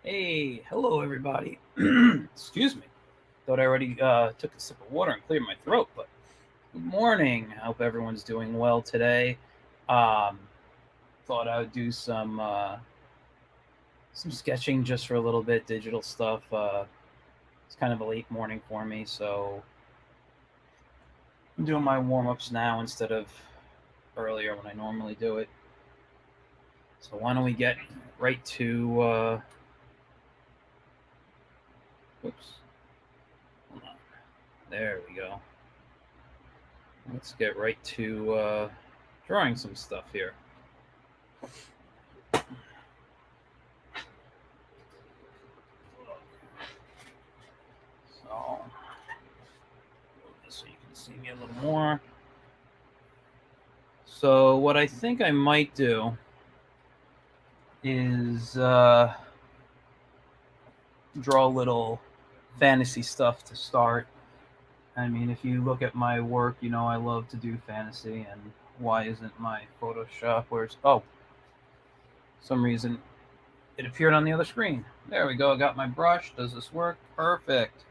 Hey, hello everybody. Excuse me. Thought I already took a sip of water and cleared my throat, but good morning. I hope everyone's doing well today. Um, Thought I would do some sketching just for a little bit, digital stuff. It's kind of a late morning for me, so I'm doing my warm ups now instead of earlier when I normally do it. So why don't we get right to? Oops, hold on. There we go. Let's get right to drawing some stuff here. So, just so you can see me a little more. So, what I think I might do is draw a little fantasy stuff to start. I mean, if you look at my work, you know I love to do fantasy, and why isn't my Photoshop? Where's some reason it appeared on the other screen. There we go. I got my brush. Does this work? Perfect.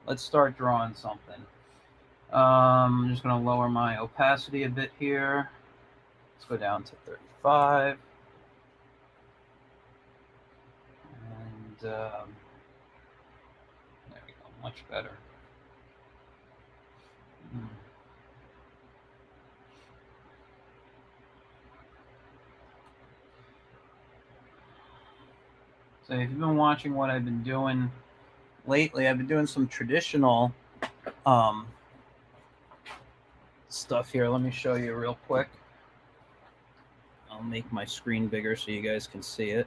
Let's start drawing something. I'm just going to lower my opacity a bit here. Let's go down to 35. And there we go, much better. So if you've been watching what I've been doing lately, I've been doing some traditional um, stuff here. Let me show you real quick. I'll make my screen bigger so you guys can see it.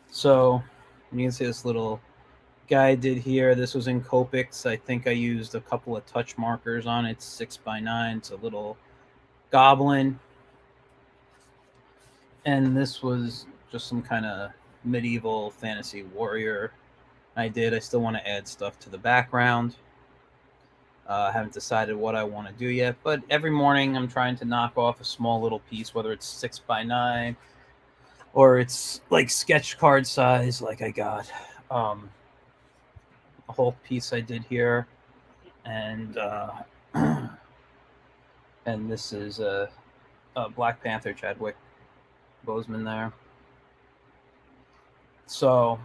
So you can see this little guy I did here. This was in Copics. I think I used a couple of touch markers on it. It's 6x9. It's a little goblin. And this was just some kind of medieval fantasy warrior I still want to add stuff to the background. I haven't decided what I want to do yet, but every morning I'm trying to knock off a small little piece, whether it's 6x9 or it's like sketch card size, like I got a whole piece I did here, and and this is a Black Panther Chadwick Boseman there. So,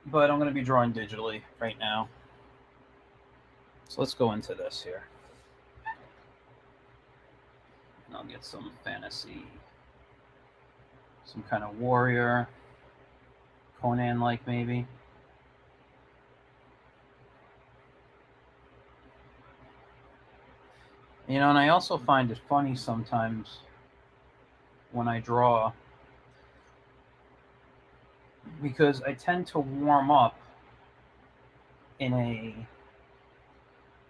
but I'm going to be drawing digitally right now. So let's go into this here. And I'll get some fantasy, some kind of warrior, Conan-like maybe. You know, and I also find it funny sometimes when I draw because I tend to warm up in a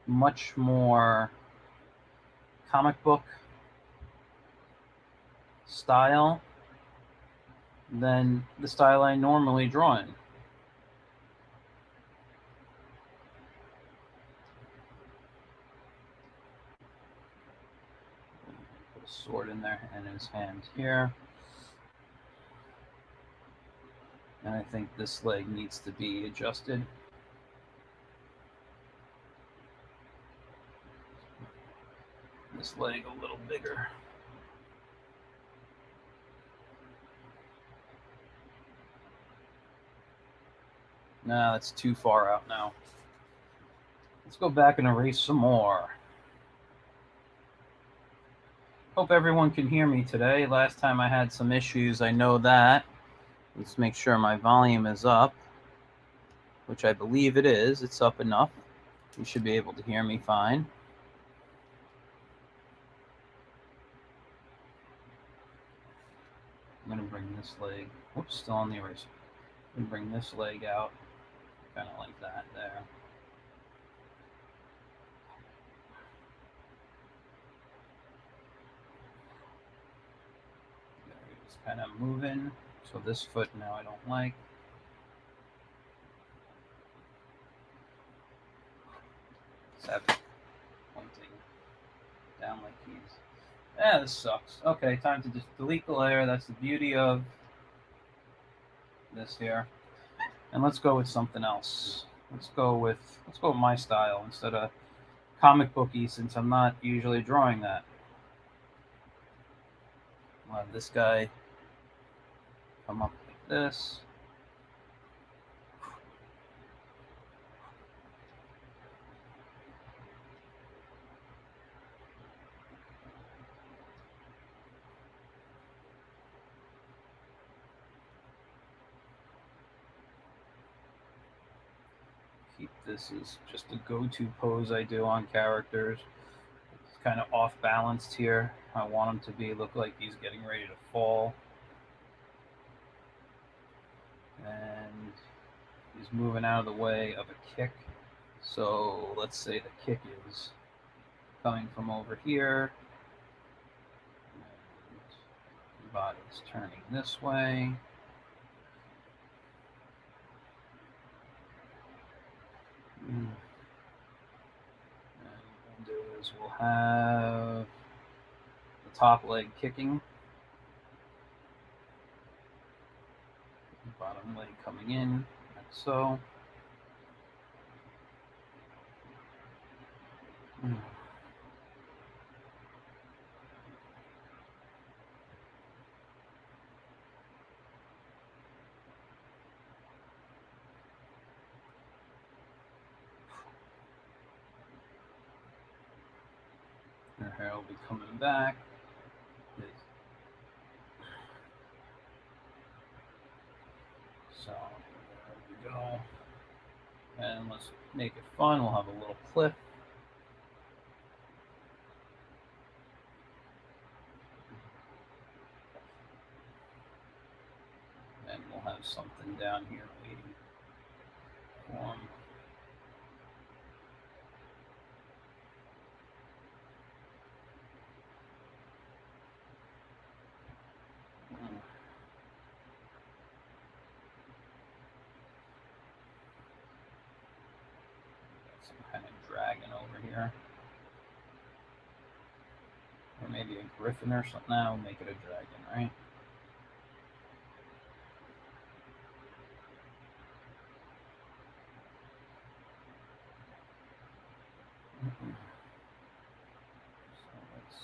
much more comic book style than the style I normally draw in. Put a sword in there and his hand here. And I think this leg needs to be adjusted. This leg a little bigger. No, that's too far out now. Let's go back and erase some more. Hope everyone can hear me today. Last time I had some issues, I know that. Let's make sure my volume is up, which I believe it is. It's up enough. You should be able to hear me fine. I'm going to bring this leg, oops, still on the eraser. I'm going to bring this leg out, kind of like that there. It's kind of moving, so this foot now I don't like. Let's have it pointing down like he's This sucks. Okay, time to just delete the layer. That's the beauty of this here. And let's go with something else. Let's go with my style instead of comic booky, since I'm not usually drawing that. I'll have this guy come up like this. Keep this as just a go-to pose I do on characters. It's kind of off balanced here. I want him to look like he's getting ready to fall. And he's moving out of the way of a kick. So let's say the kick is coming from over here. And the body's turning this way. And what we'll do is we'll have the top leg kicking, the bottom leg coming in, like so. Her hair will be coming back. So there we go. And let's make it fun. We'll have a little cliff. And we'll have something down here waiting for him. Some kind of dragon over here. Or maybe a griffin or something. Now we'll make it a dragon, right? So let's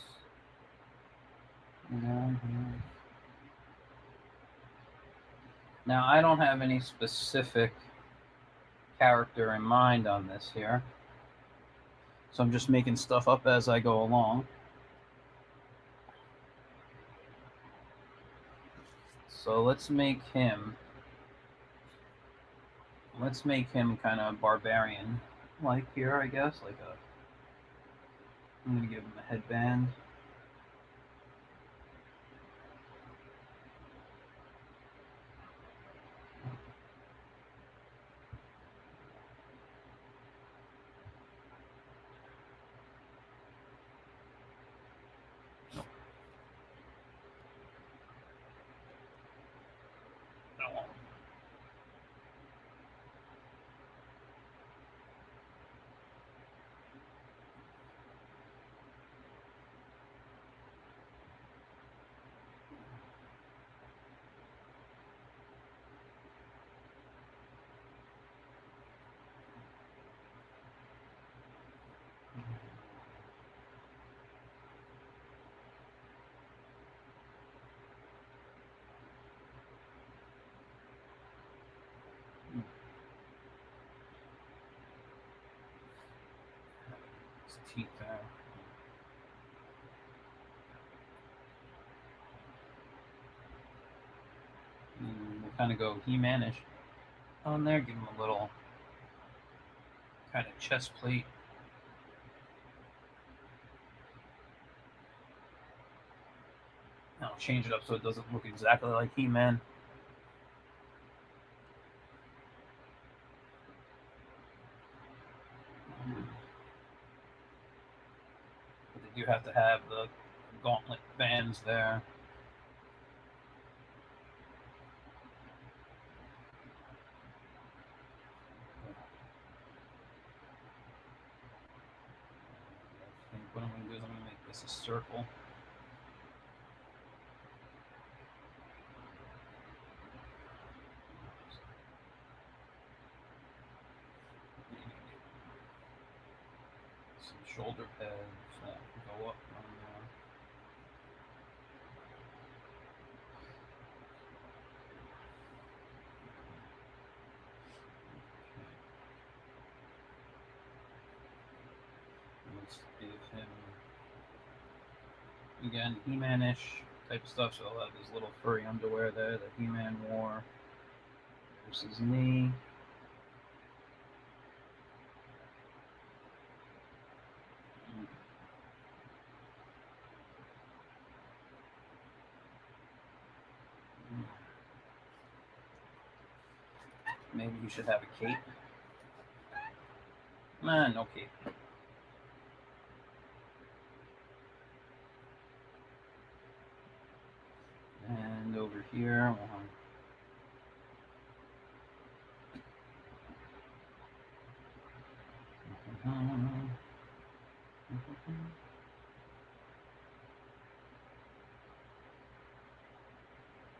down here. Now I don't have any specific character in mind on this here. So I'm just making stuff up as I go along. So let's make him kind of barbarian like here, I guess. I'm gonna give him a headband. His teeth there. And we'll kind of go He-Man-ish on there. Give him a little kind of chest plate. I'll change it up so it doesn't look exactly like He-Man. But they do have to have the gauntlet bands there. I think what I'm going to do is I'm going to make this a circle. Some shoulder pads that go up on there. Let's give him, again, He-Man-ish type stuff. So I'll have his little furry underwear there that He-Man wore. There's his knee. Maybe you should have a cape. Nah, no cape. And over here, I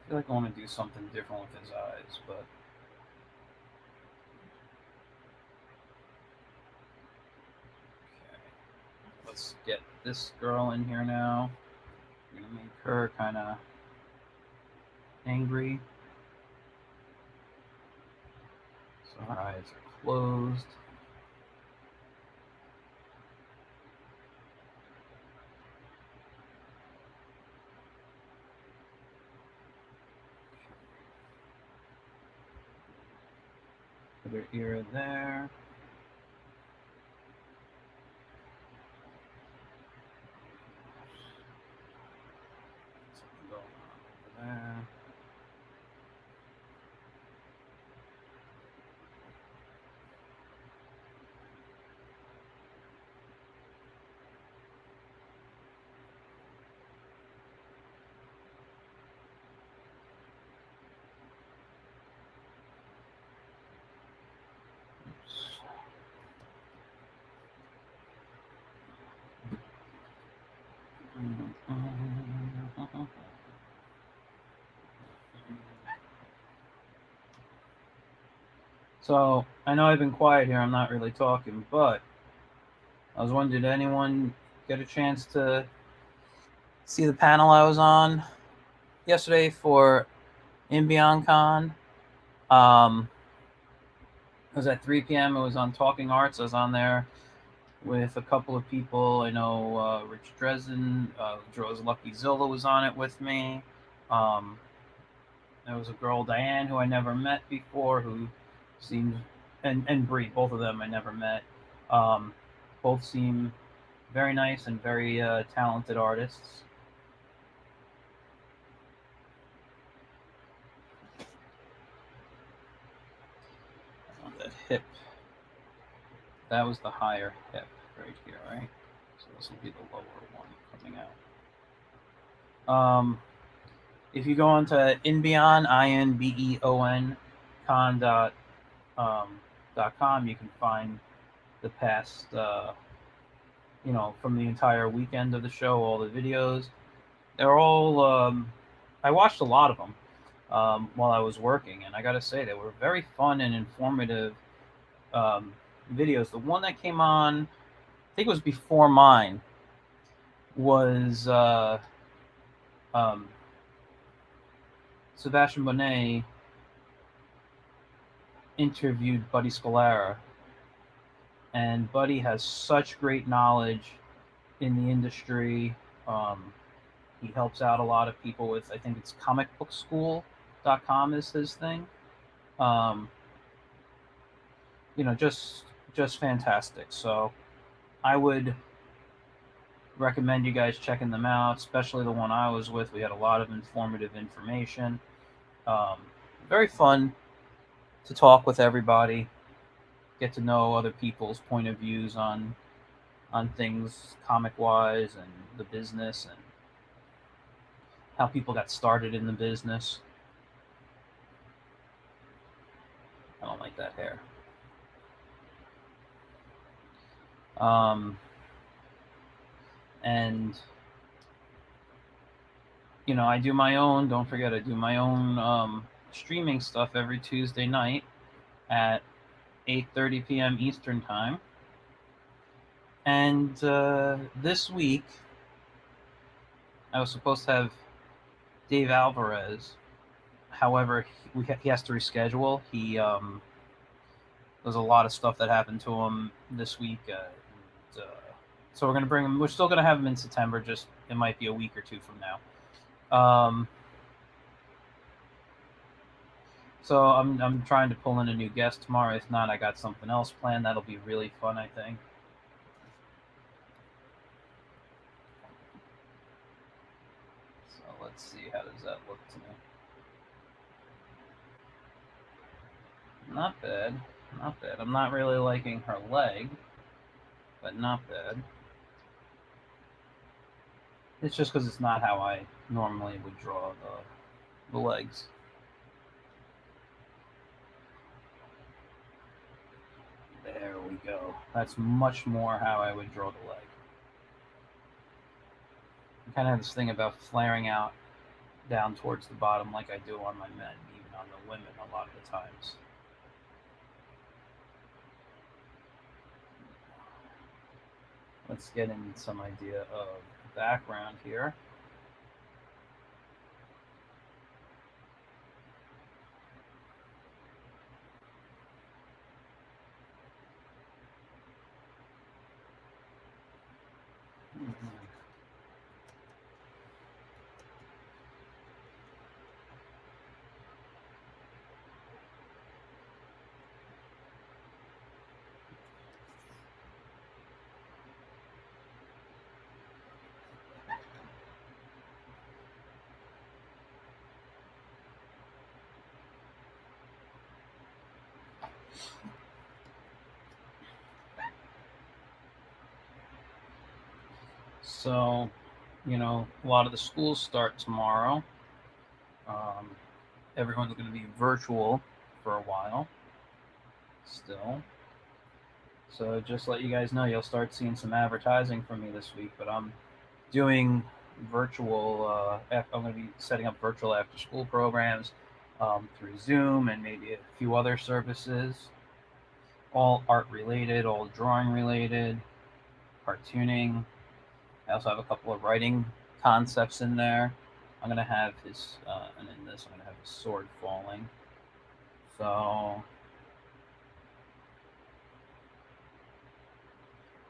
feel like I want to do something different with his eyes, but okay. Let's get this girl in here now. I'm gonna make her kind of angry. So her eyes are closed. Put her ear there. Something going on over there. So I know I've been quiet here. I'm not really talking, but I was wondering, did anyone get a chance to see the panel I was on yesterday for In Beyond Con? It was at 3 p.m. It was on Talking Arts. I was on there with a couple of people. I know Rich Dresden, Joe's Lucky Zilla was on it with me. There was a girl, Diane, who I never met before, who seemed, and Bree, both of them I never met. Both seem very nice and very talented artists. On that hip, that was the higher hip right here, right? So this will be the lower one coming out. If you go onto InBeon, INBEON, con.com, you can find the past, from the entire weekend of the show, all the videos. They're all, I watched a lot of them while I was working, and I gotta say, they were very fun and informative videos. The one that came on, I think it was before mine, was Sebastian Bonet interviewed Buddy Scalara, and Buddy has such great knowledge in the industry. He helps out a lot of people with, I think it's comicbookschool.com is his thing. Just fantastic. So I would recommend you guys checking them out, especially the one I was with. We had a lot of informative information. Very fun to talk with everybody, get to know other people's point of views on things comic wise and the business and how people got started in the business. I don't like that hair. And I do my own. Don't forget, I do my own streaming stuff every Tuesday night at 8:30 p.m. Eastern time. And this week, I was supposed to have Dave Alvarez. However, he has to reschedule. There's a lot of stuff that happened to him this week. So we're going to bring him. We're still going to have him in September. Just it might be a week or two from now. So I'm trying to pull in a new guest tomorrow. If not, I got something else planned. That'll be really fun, I think. So let's see. How does that look to me? Not bad. Not bad. I'm not really liking her leg, but not bad. It's just because it's not how I normally would draw the legs. There we go. That's much more how I would draw the leg. I kind of have this thing about flaring out down towards the bottom like I do on my men, even on the women a lot of the times. Let's get in some idea of background here. So, a lot of the schools start tomorrow. Everyone's going to be virtual for a while still. So just let you guys know, you'll start seeing some advertising from me this week. But I'm doing virtual. I'm going to be setting up virtual after-school programs through Zoom and maybe a few other services. All art related, all drawing related, cartooning. I also have a couple of writing concepts in there. I'm going to have his, and in this, I'm going to have his sword falling. So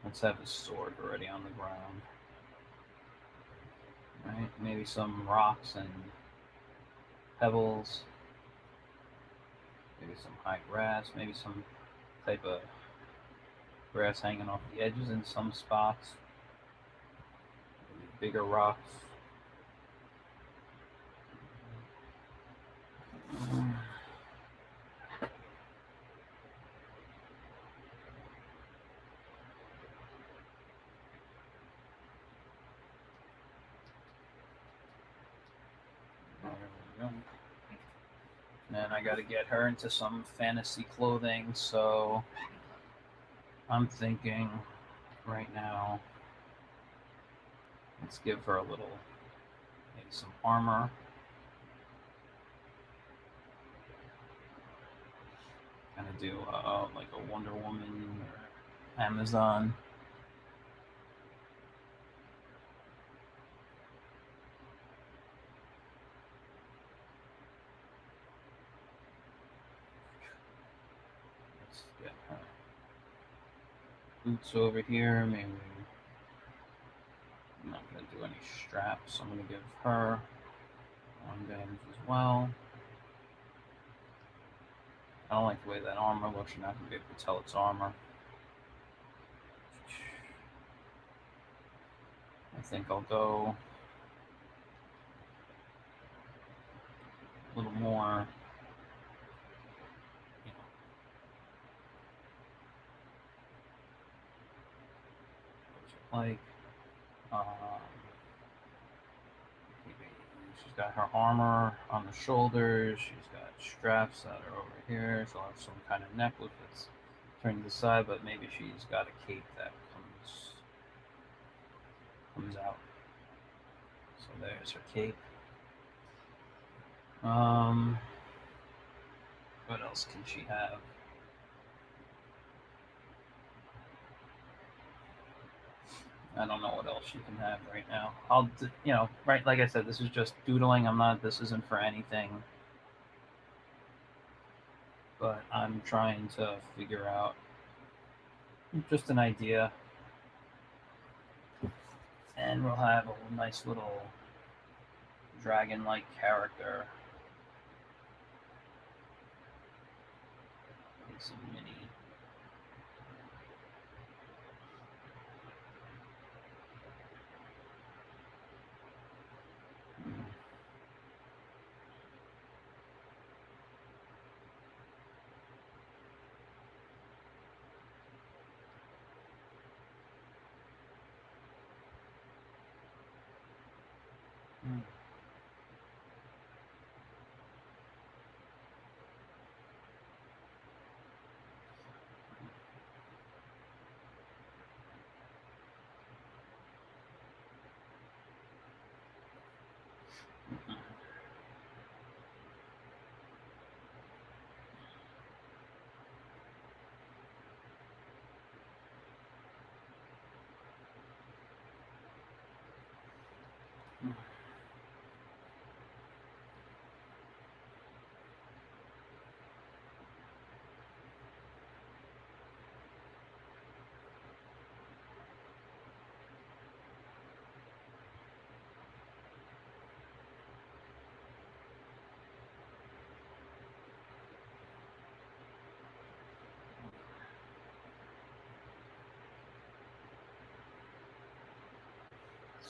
let's have his sword already on the ground. Right? Maybe some rocks and pebbles. Maybe some high grass. Maybe some type of grass hanging off the edges in some spots. Maybe bigger rocks. There we go. And I got to get her into some fantasy clothing, so I'm thinking right now, let's give her a little, maybe some armor. Kind of do like a Wonder Woman or Amazon. Let's get her boots over here. Maybe I'm not going to do any straps. I'm going to give her armbands as well. I don't like the way that armor looks. You're not going to be able to tell it's armor. I think I'll go a little more, like, she's got her armor on the shoulders. She's got straps that are over here. She'll have some kind of necklace that's turned to the side, but maybe she's got a cape that comes out. So there's her cape. What else can she have? I don't know what else you can have right now. You know, right, like I said, this is just doodling. This isn't for anything, but I'm trying to figure out just an idea, and we'll have a nice little dragon-like character. It's a mini.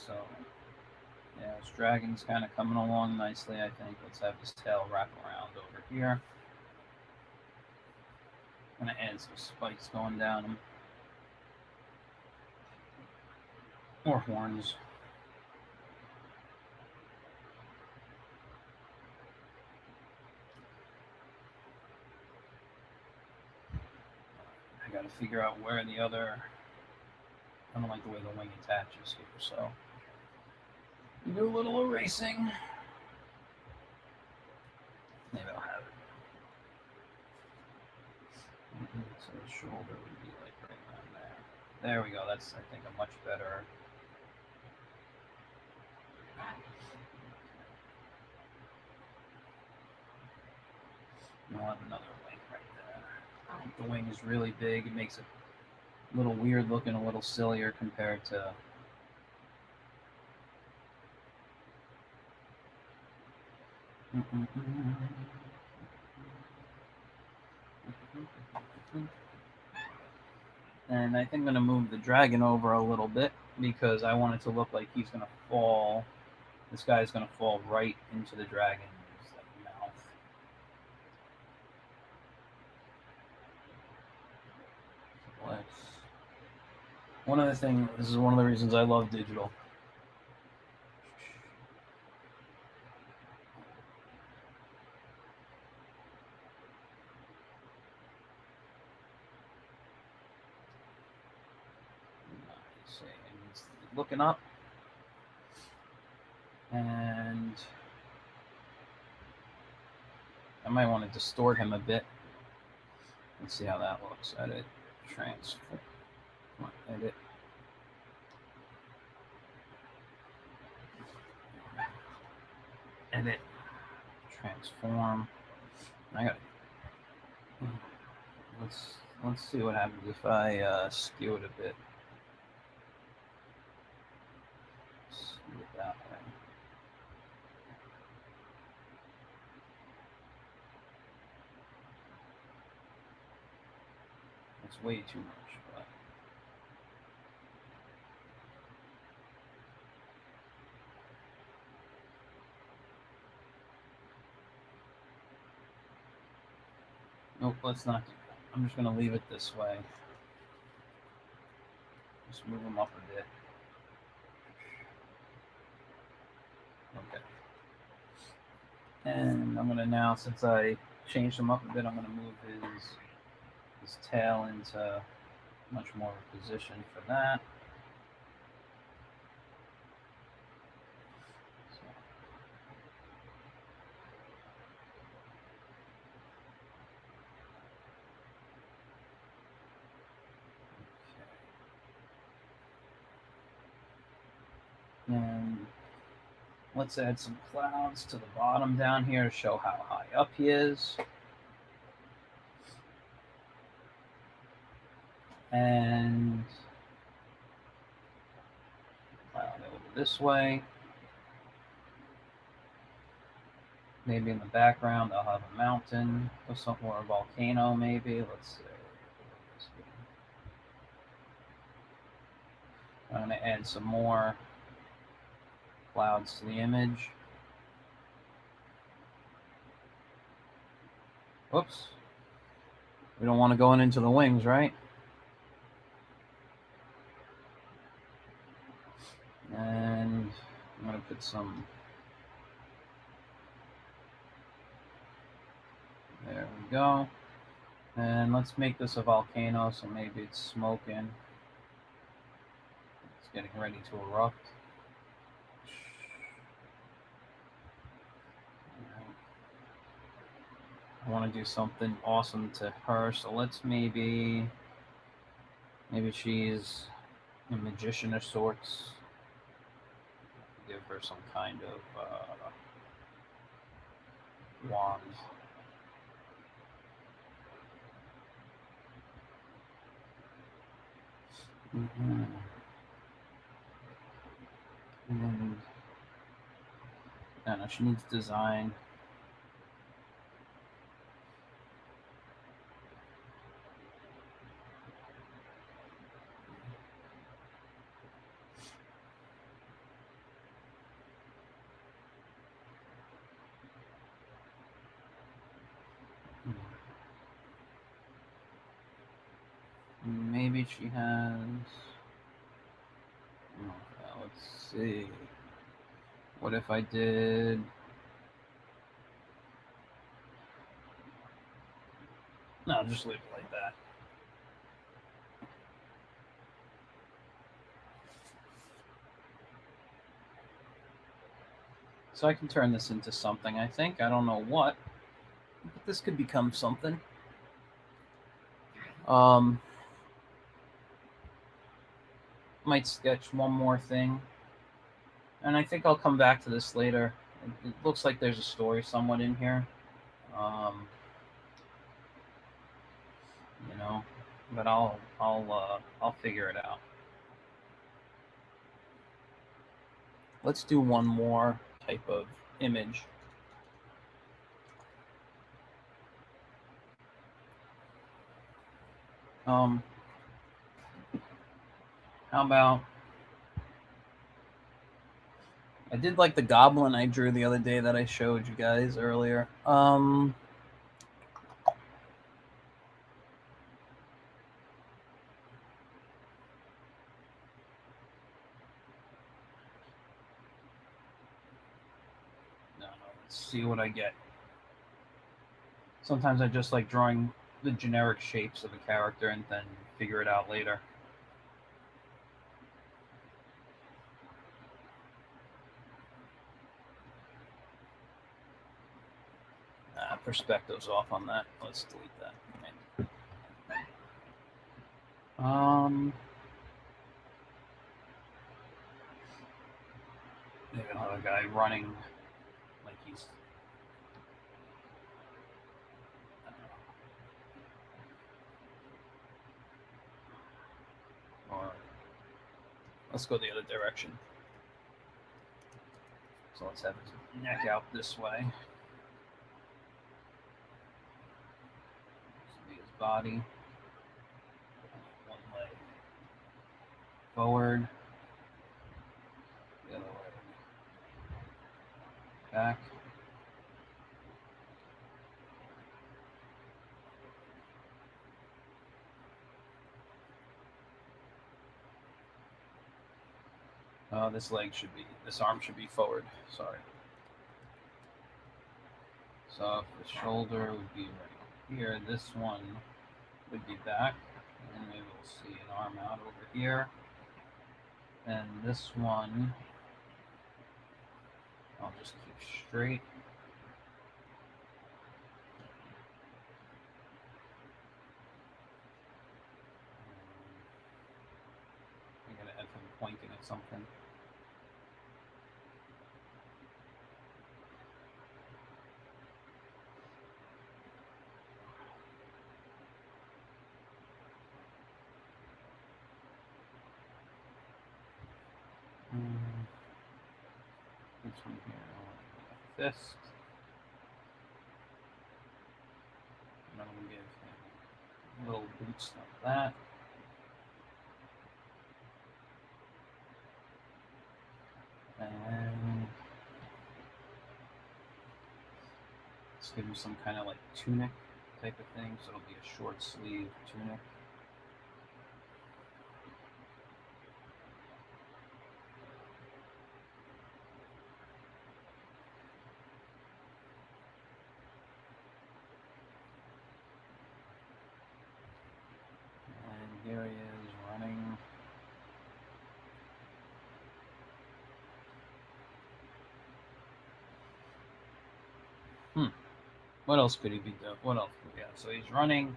So, yeah, this dragon's kind of coming along nicely, I think. Let's have his tail wrap around over here. I'm going to add some spikes going down him. Or horns. I got to figure out where the other... I don't like the way the wing attaches here, so... do a little erasing. Maybe I'll have it. So the shoulder would be like right around there. There we go. That's, I think, a much better... I'll have another wing right there. The wing is really big. It makes it a little weird looking, a little sillier compared to... And I think I'm going to move the dragon over a little bit because I want it to look like he's going to fall. This guy's going to fall right into the dragon's mouth. This is one of the reasons I love digital. He's looking up. And I might want to distort him a bit. Let's see how that looks. Edit, transform, edit. Edit, transform. I got. Let's see what happens if I skew it a bit. Skew it that way. It's way too much, but. Nope, let's not do that. I'm just going to leave it this way. Just move them up a bit. Okay. And I'm going to now, since I changed him up a bit, I'm going to move his tail into much more of a position for that. And let's add some clouds to the bottom down here to show how high up he is. And cloud over this way. Maybe in the background I'll have a mountain or something, or a volcano maybe. Let's see. I'm going to add some more clouds to the image. Whoops. We don't want to go into the wings, right? And I'm going to put some... There we go. And let's make this a volcano, so maybe it's smoking. It's getting ready to erupt. I want to do something awesome to her, so let's maybe she's a magician of sorts. Give her some kind of wand. Mm-hmm. And I don't know, she needs design. Maybe she has... let's see. What if I did... No, just leave it like that. So I can turn this into something, I think. I don't know what. But this could become something. Might sketch one more thing. And I think I'll come back to this later. It looks like there's a story somewhat in here. You know, but I'll figure it out. Let's do one more type of image. How about... I did like the goblin I drew the other day that I showed you guys earlier. No, let's see what I get. Sometimes I just like drawing the generic shapes of a character and then figure it out later. Perspective's off on that. Let's delete that. Maybe another guy running like he's... Or let's go the other direction. So let's have his neck out this way. This will be his body. One leg forward. The other leg back. This arm should be forward. Sorry. So the shoulder would be right here. This one would be back. And maybe we'll see an arm out over here. And this one, I'll just keep straight. I'm going to have him pointing at something. This one here, fist. And I'm going to give him little boots like that. And let's give him some kind of like tunic type of thing. So it'll be a short sleeve tunic. And here he is running. What else could he be doing? What else? Yeah, so he's running.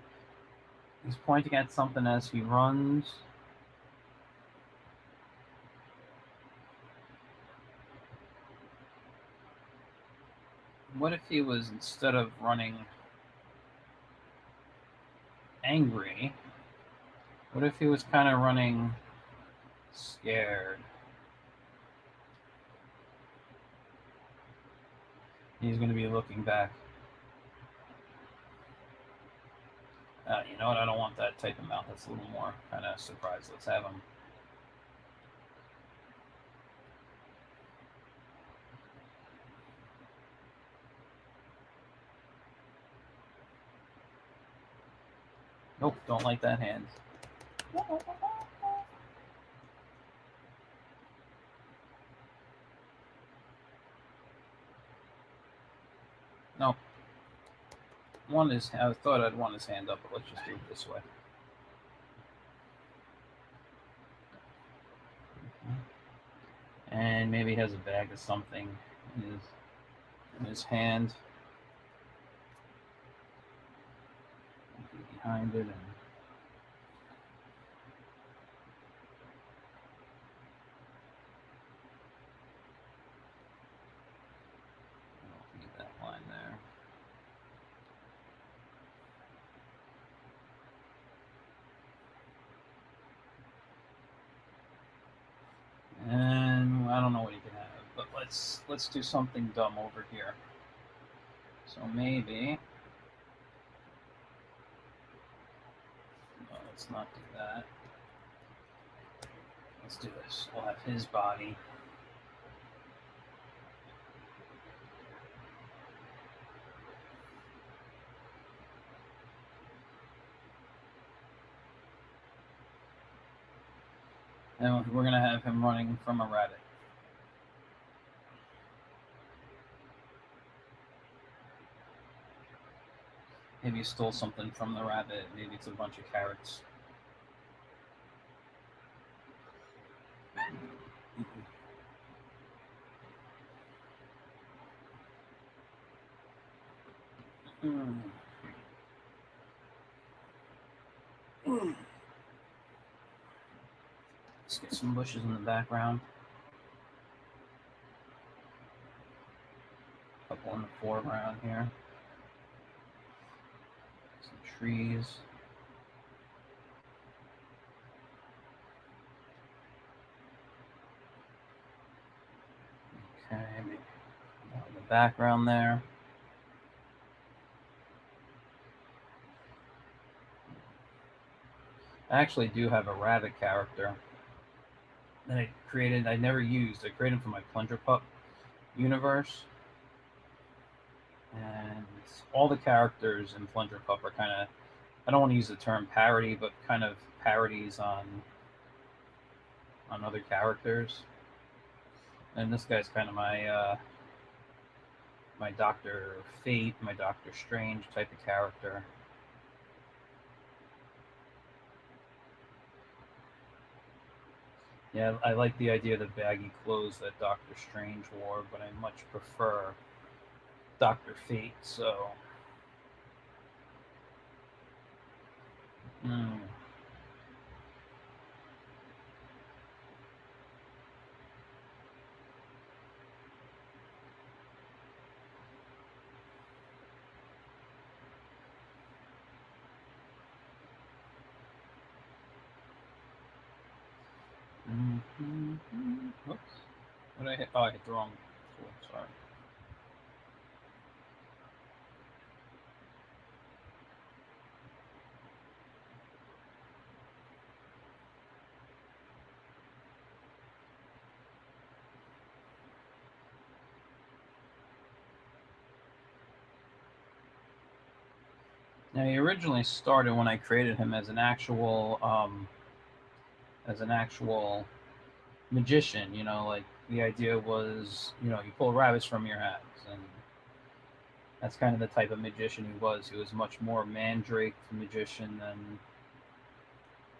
He's pointing at something as he runs. What if he was, instead of running angry, what if he was kind of running scared? He's going to be looking back. You know what? I don't want that type of mouth. That's a little more kind of surprised. Let's have him. Nope, don't like that hand. No. I thought I'd want his hand up, but let's just do it this way. And maybe he has a bag of something in his hand. Behind it, and I don't need that line there. And I don't know what he can have, but let's do something dumb over here. So maybe let's not do that. Let's do this. We'll have his body. And we're going to have him running from a rabbit. Maybe he stole something from the rabbit. Maybe it's a bunch of carrots. Let's get some bushes in the background. A couple in the foreground here. Some trees. Okay, maybe in the background there. I actually do have a rabbit character that I created. I never used. I created for my Plunger Pup universe. And all the characters in Plunger Pup are kind of, I don't want to use the term parody, but kind of parodies on other characters. And this guy's kind of my my Dr. Fate, my Doctor Strange type of character. Yeah, I like the idea of the baggy clothes that Doctor Strange wore, but I much prefer Dr. Fate, so... Whoops. What did I hit? Oh, I hit the wrong tool. Sorry. Now, he originally started when I created him as an actual magician. You know, like the idea was, you know, you pull rabbits from your hats, and that's kind of the type of magician he was. He was much more mandrake magician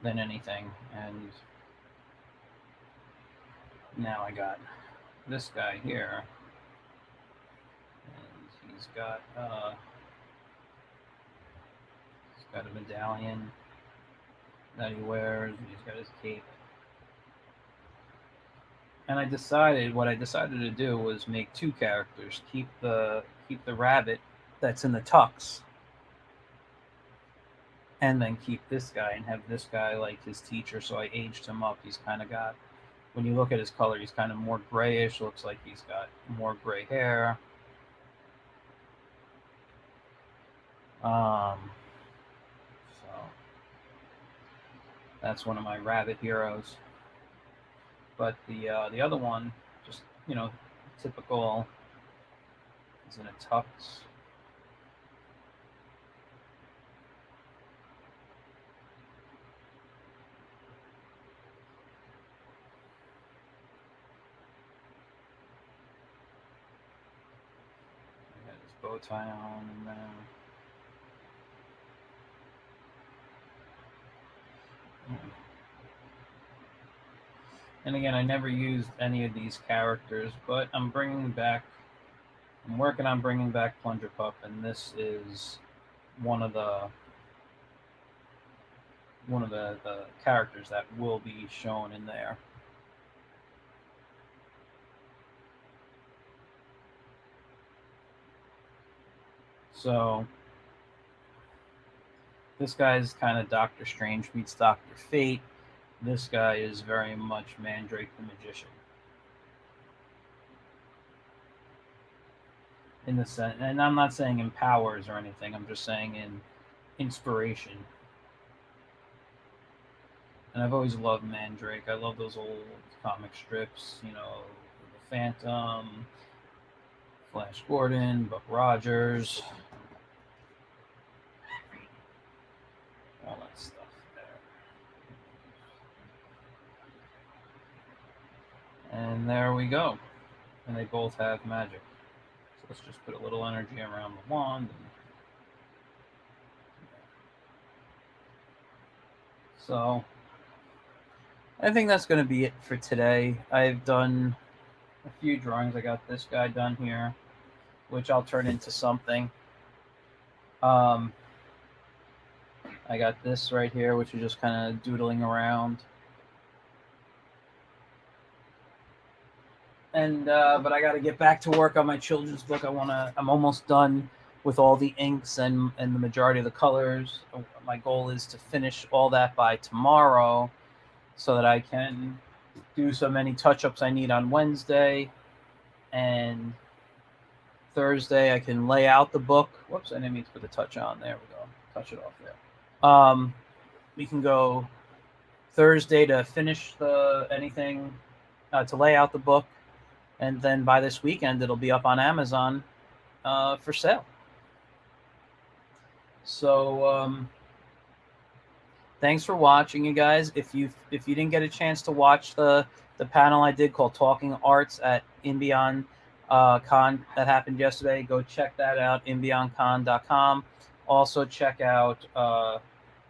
than anything. And now I got this guy here, and he's got a medallion that he wears, and he's got his cape. And what I decided to do was make two characters. Keep the rabbit that's in the tux, and then keep this guy and have this guy like his teacher. So I aged him up. He's kind of got, when you look at his color, he's kind of more grayish. Looks like he's got more gray hair. So that's one of my rabbit heroes. But the other one, just, you know, typical, is in a tux. I got his bow tie on and then. And again, I never used any of these characters, but I'm working on bringing back Plunger Pup, and this is one of the characters that will be shown in there. So this guy's kind of Doctor Strange meets Doctor Fate. This guy is very much Mandrake the Magician. In the sense, and I'm not saying in powers or anything, I'm just saying in inspiration. And I've always loved Mandrake. I love those old comic strips, you know, the Phantom, Flash Gordon, Buck Rogers, all that stuff there. And there we go. And they both have magic. So let's just put a little energy around the wand. So I think that's going to be it for today. I've done a few drawings. I got this guy done here, which I'll turn into something. I got this right here, which is just kind of doodling around. And but I got to get back to work on my children's book. I'm almost done with all the inks and the majority of the colors. My goal is to finish all that by tomorrow, so that I can do so many touch-ups I need on Wednesday, and Thursday I can lay out the book. Whoops, I didn't mean to put the touch on. There we go. Touch it off there. We can go Thursday to finish anything to lay out the book, and then by this weekend it'll be up on Amazon for sale. So thanks for watching, you guys. If you didn't get a chance to watch the panel I did called Talking Arts at InBeyond Con that happened yesterday, go check that out, inbeyondcon.com. Also check out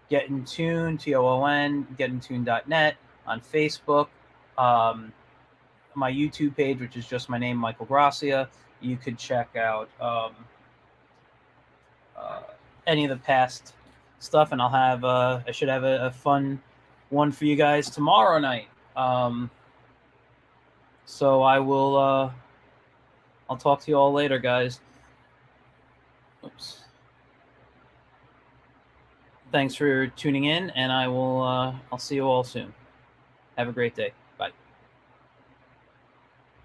Get in Tune, TOON, getintune.net on Facebook. My YouTube page, which is just my name, Michael Grassia. You could check out any of the past stuff, and I should have a fun one for you guys tomorrow night. So I'll talk to you all later, guys. Oops. Thanks for tuning in, and I'll see you all soon. Have a great day.